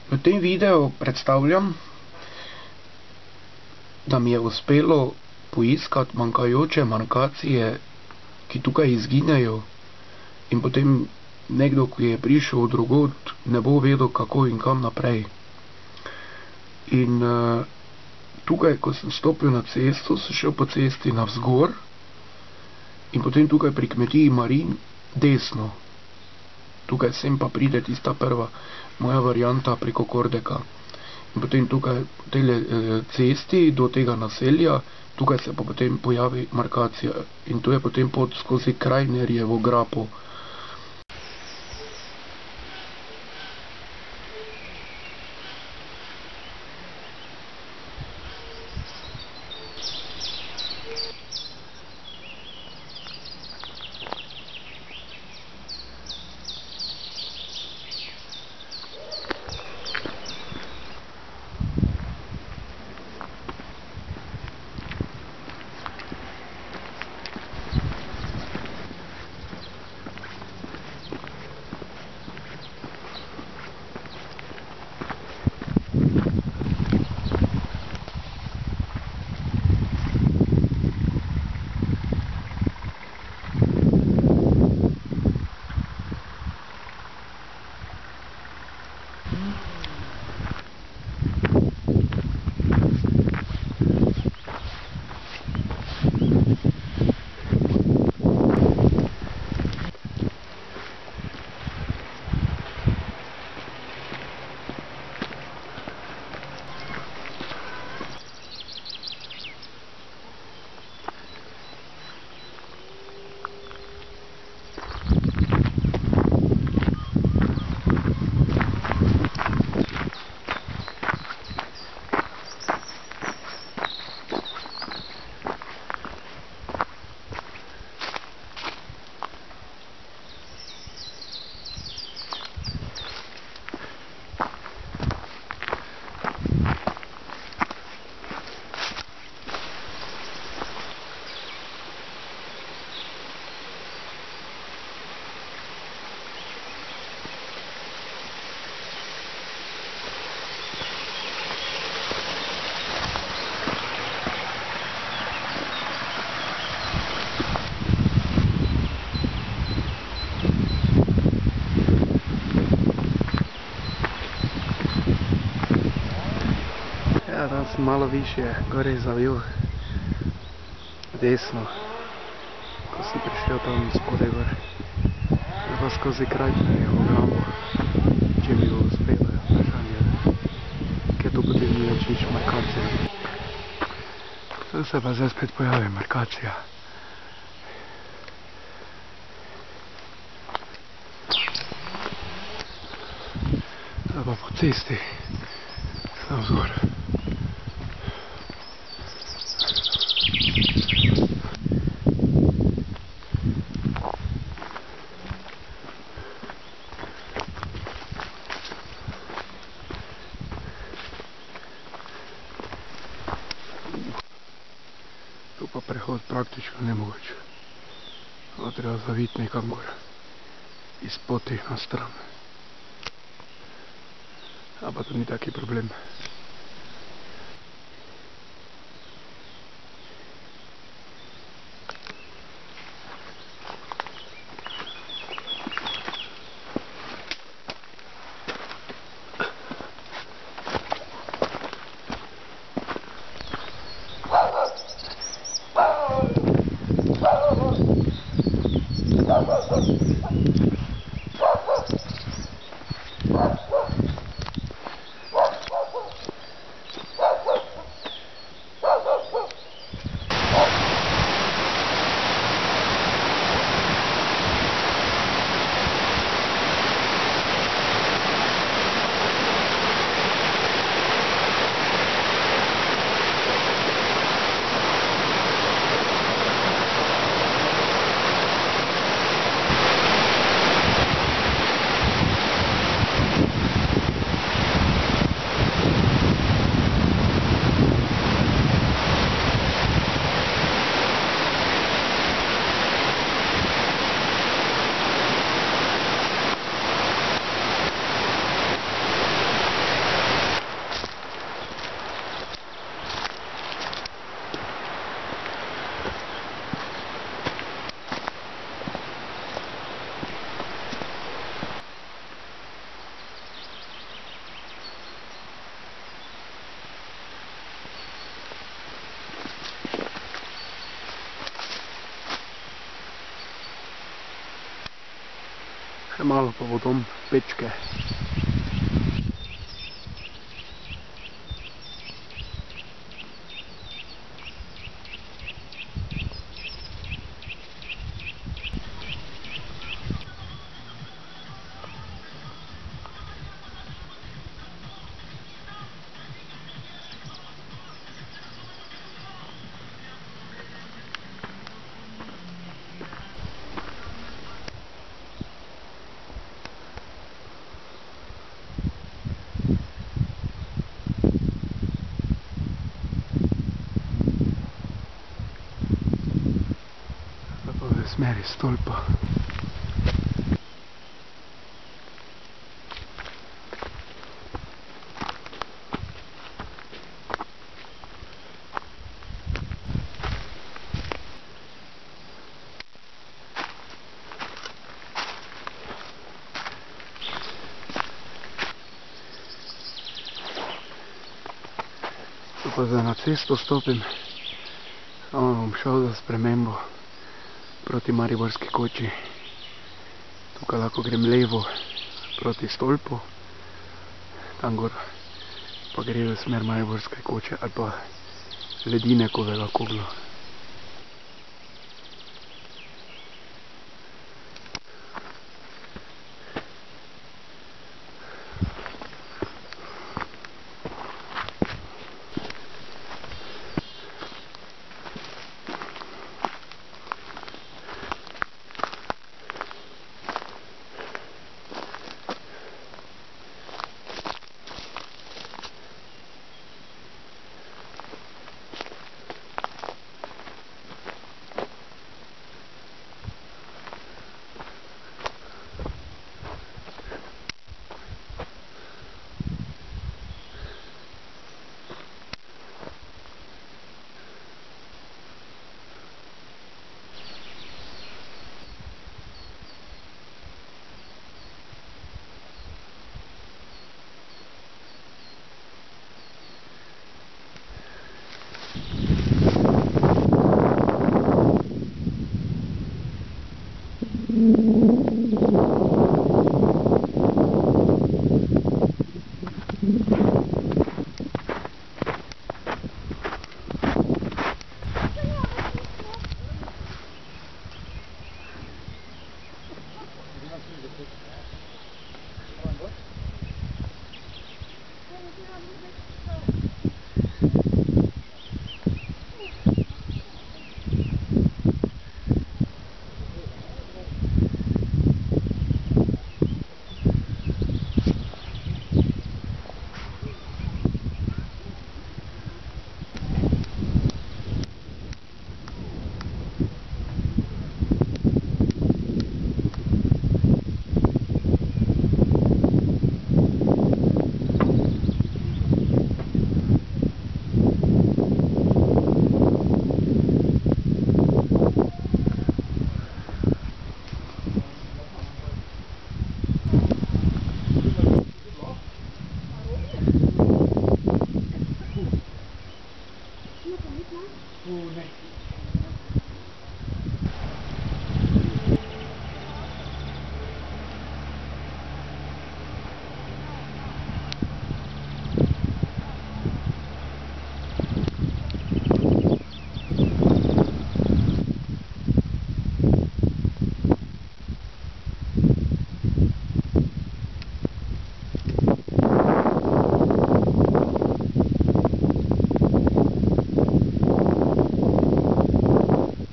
V tem videu predstavljam, da mi je uspelo poiskati manjkajoče markacije, ki tukaj izginejo, in potem nekdo, ki je prišel od drugod, ne bo vedel, kako in kam naprej. In tukaj, ko sem stopil na cesto, sem šel po cesti navzgor in potem tukaj pri kmetiji Marin desno. Tukaj sem pa pride tista prva moja varianta preko Kordeka. In potem tukaj po tej cesti do tega naselja, tukaj se pa potem pojavi markacija in to je potem pot skozi Krajnerjevo grapo. Ja, tam sem malo više, gor je zavil desno, ko sem prišel tam spodaj gor. Zdaj pa skozi Krajnerjevo grapo, če mi bo uspelo, vprašanje, ker tu potem ni več nič markacije. Tu se pa zdaj spet pojavi markacija. Zdaj pa po cesti, navzgor. Tu pa prehod praktično nemogoč. Treba zaviti nekam gor, iz poti na stran. A pa to ni taki problem. malo pa potom pečke. V smeri stolpa. Pa zdaj na cesto stopim, bom šel za spremembo proti Mariborski koči. Tukaj lahko grem levo proti stolpu, tam gor pa gre v smer Mariborske koče ali pa Ledinekovega kogla.